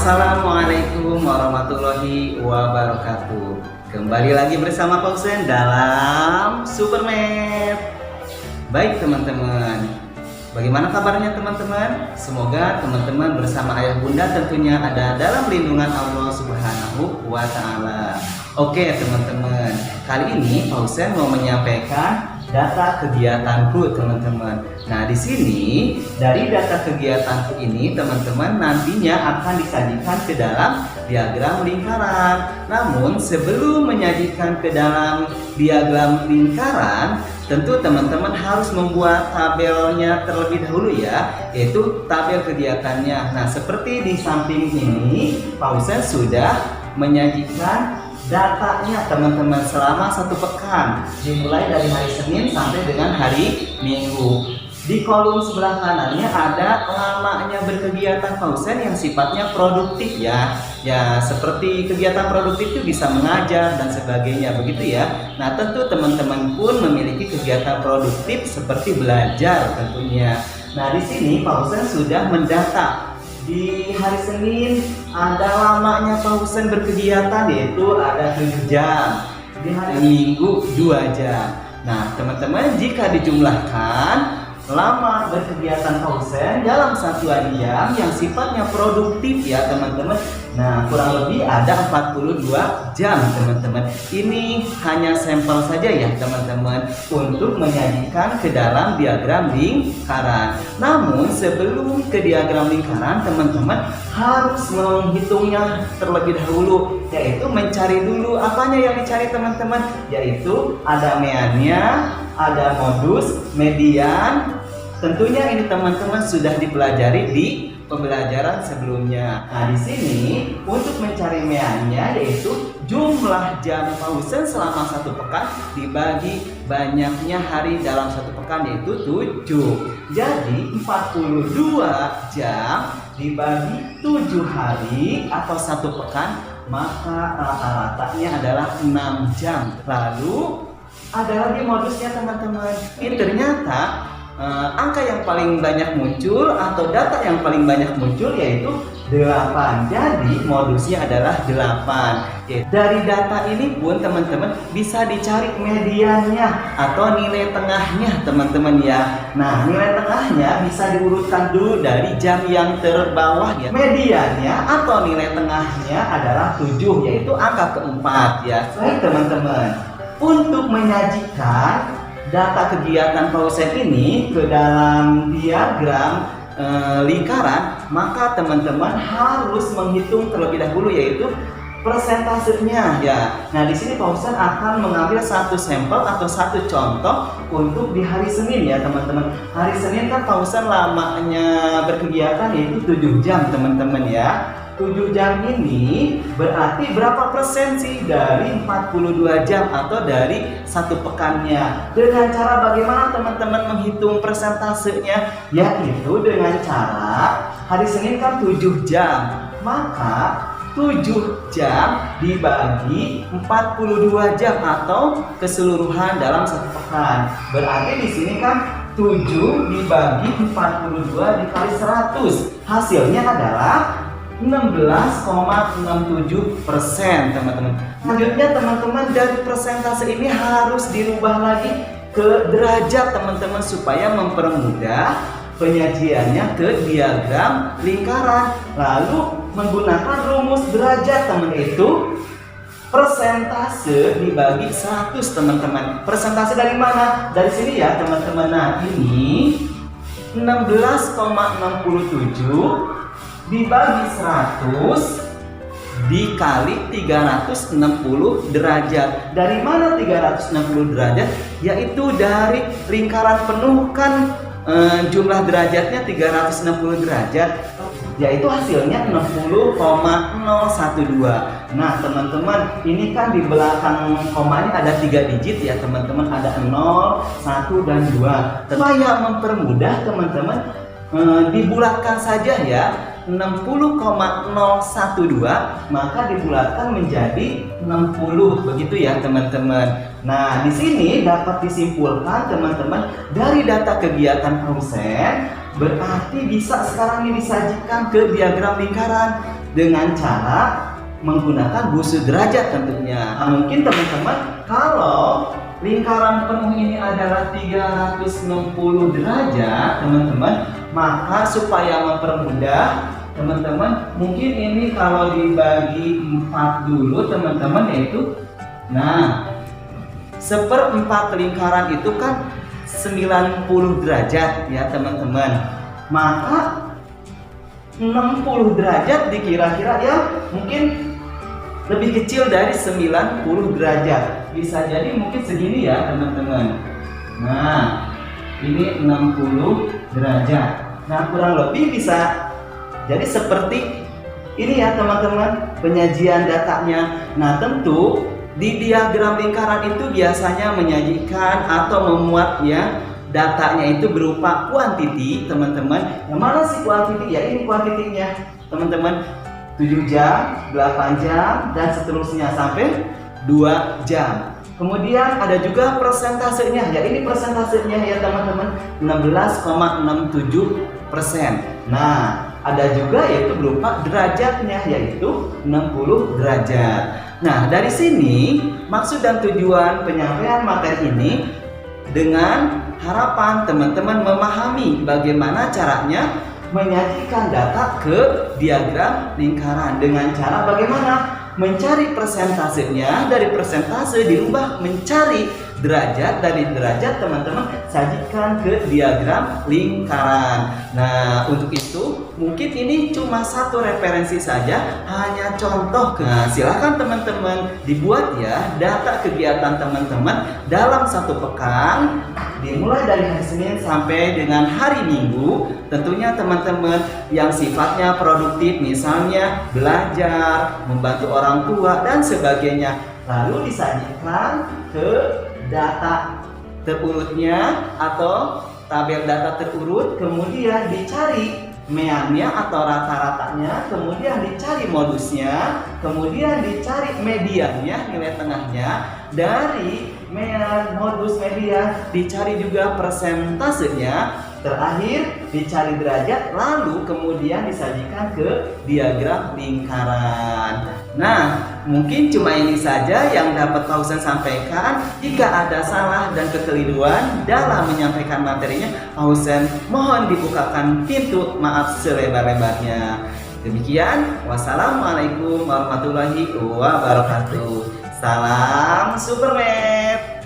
Assalamualaikum warahmatullahi wabarakatuh. Kembali lagi bersama Pak Husen dalam Supermed. Baik teman-teman, bagaimana kabarnya teman-teman? Semoga teman-teman bersama ayah bunda tentunya ada dalam lindungan Allah Subhanahu wa Ta'ala. Oke teman-teman, kali ini Pak Husen mau menyampaikan data kegiatanku teman-teman. Nah di sini dari data kegiatanku ini teman-teman nantinya akan disajikan ke dalam diagram lingkaran. Namun sebelum menyajikan ke dalam diagram lingkaran, tentu teman-teman harus membuat tabelnya terlebih dahulu ya, yaitu tabel kegiatannya. Nah seperti di samping ini Pak Husen sudah menyajikan datanya teman-teman selama satu pekan, dimulai dari hari Senin sampai dengan hari Minggu. Di kolom sebelah kanannya ada lamanya berkegiatan Pak Husen yang sifatnya produktif ya. Ya seperti kegiatan produktif itu bisa mengajar dan sebagainya begitu ya. Nah tentu teman-teman pun memiliki kegiatan produktif seperti belajar tentunya. Nah di sini Pak Husen sudah mendata. Di hari Senin ada lamanya Pak Husen berkegiatan, yaitu ada 7 jam. Di hari Minggu 2 jam. Nah teman-teman, jika dijumlahkan lama berkegiatan Pak Husen dalam satuan jam yang sifatnya produktif ya teman-teman, nah kurang lebih ada 42 jam teman-teman. Ini hanya sampel saja ya teman-teman untuk menyajikan ke dalam diagram lingkaran. Namun sebelum ke diagram lingkaran teman-teman harus menghitungnya terlebih dahulu, yaitu mencari dulu apanya yang dicari teman-teman, yaitu ada meannya, ada modus, median. Tentunya ini teman-teman sudah dipelajari di pembelajaran sebelumnya. Nah di sini untuk mencari meannya yaitu jumlah jam Pak Husen selama satu pekan dibagi banyaknya hari dalam satu pekan, yaitu 7. Jadi 42 jam dibagi 7 hari atau satu pekan, maka rata-ratanya adalah 6 jam. Lalu ada lagi modusnya teman-teman. Ini ternyata angka yang paling banyak muncul atau data yang paling banyak muncul yaitu 8. Jadi modusnya adalah 8. Dari data ini pun teman-teman bisa dicari mediannya atau nilai tengahnya teman-teman ya. Nah nilai tengahnya bisa diurutkan dulu dari jam yang terbawah ya. Mediannya atau nilai tengahnya adalah 7, yaitu angka keempat ya. Baik teman-teman, untuk menyajikan data kegiatan Pak Husen ini ke dalam diagram lingkaran, maka teman-teman harus menghitung terlebih dahulu yaitu persentasenya ya. Nah di sini Pak Husen akan mengambil satu sampel atau satu contoh untuk di hari Senin ya teman-teman. Hari Senin kan Pak Husen lamanya berkegiatan yaitu 7 jam teman-teman ya. 7 jam ini berarti berapa persen sih dari 42 jam atau dari satu pekannya? Dengan cara bagaimana teman-teman menghitung persentasenya? Yaitu dengan cara hari Senin kan 7 jam, maka 7 jam dibagi 42 jam atau keseluruhan dalam satu pekan. Berarti di sini kan 7 dibagi 42 dikali 100. Hasilnya adalah 16,67% teman-teman. Selanjutnya teman-teman, dari persentase ini harus dirubah lagi ke derajat teman-teman supaya mempermudah penyajiannya ke diagram lingkaran. Lalu menggunakan rumus derajat teman, itu persentase dibagi 100 teman-teman. Persentase dari mana? Dari sini ya teman-teman. Nah ini 16,67 dibagi 100 dikali 360 derajat. Dari mana 360 derajat? Yaitu dari lingkaran penuh kan jumlah derajatnya 360 derajat, yaitu hasilnya 60,012. Nah teman-teman, ini kan di belakang komanya ada 3 digit ya teman-teman, ada 0, 1, dan 2. Supaya mempermudah teman-teman, dibulatkan saja ya. 60,012 maka dibulatkan menjadi 60 begitu ya teman-teman. Nah di sini dapat disimpulkan teman-teman dari data kegiatan Pak Husen berarti bisa sekarang ini disajikan ke diagram lingkaran. dengan cara menggunakan busu derajat tentunya. Nah, mungkin teman-teman kalau lingkaran penuh ini adalah 360 derajat teman-teman, maka supaya mempermudah teman-teman, mungkin ini kalau dibagi 4 dulu teman-teman, yaitu nah 1/4 lingkaran itu kan 90 derajat ya teman-teman, maka 60 derajat dikira-kira ya mungkin lebih kecil dari 90 derajat, bisa jadi mungkin segini ya teman-teman. Nah ini 60 derajat, nah kurang lebih bisa jadi seperti ini ya teman-teman penyajian datanya. Nah tentu di diagram lingkaran itu biasanya menyajikan atau memuat ya datanya itu berupa kuantiti teman-teman. Yang mana sih kuantiti? Ya ini kuantitinya teman-teman, 7 jam, 8 jam dan seterusnya sampai 2 jam. Kemudian ada juga persentasenya, ya ini persentasenya ya teman-teman, 16,67%. Nah ada juga yaitu berupa derajatnya, yaitu 60 derajat. Nah dari sini maksud dan tujuan penyampaian materi ini dengan harapan teman-teman memahami bagaimana caranya menyajikan data ke diagram lingkaran dengan cara bagaimana mencari persentasenya, dari persentase dirubah mencari derajat, dari derajat teman-teman sajikan ke diagram lingkaran. Nah untuk itu mungkin ini cuma satu referensi saja, hanya contoh. Nah silahkan teman-teman dibuat ya data kegiatan teman-teman dalam 1 pekan, dimulai dari hari Senin sampai dengan hari Minggu. Tentunya teman-teman yang sifatnya produktif, misalnya belajar, membantu orang tua dan sebagainya, lalu disajikan ke data terurutnya atau tabel data terurut, kemudian dicari meannya atau rata-ratanya, kemudian dicari modusnya, kemudian dicari mediannya, nilai tengahnya. Dari mean, modus, median dicari juga persentasenya, terakhir dicari derajat, lalu kemudian disajikan ke diagram lingkaran. Nah mungkin cuma ini saja yang dapat Pak Husen sampaikan. Jika ada salah dan kekeliruan dalam menyampaikan materinya, Pak Husen mohon dibukakan pintu maaf selebar-lebarnya. Demikian, wassalamualaikum warahmatullahi wabarakatuh. Salam Supermed.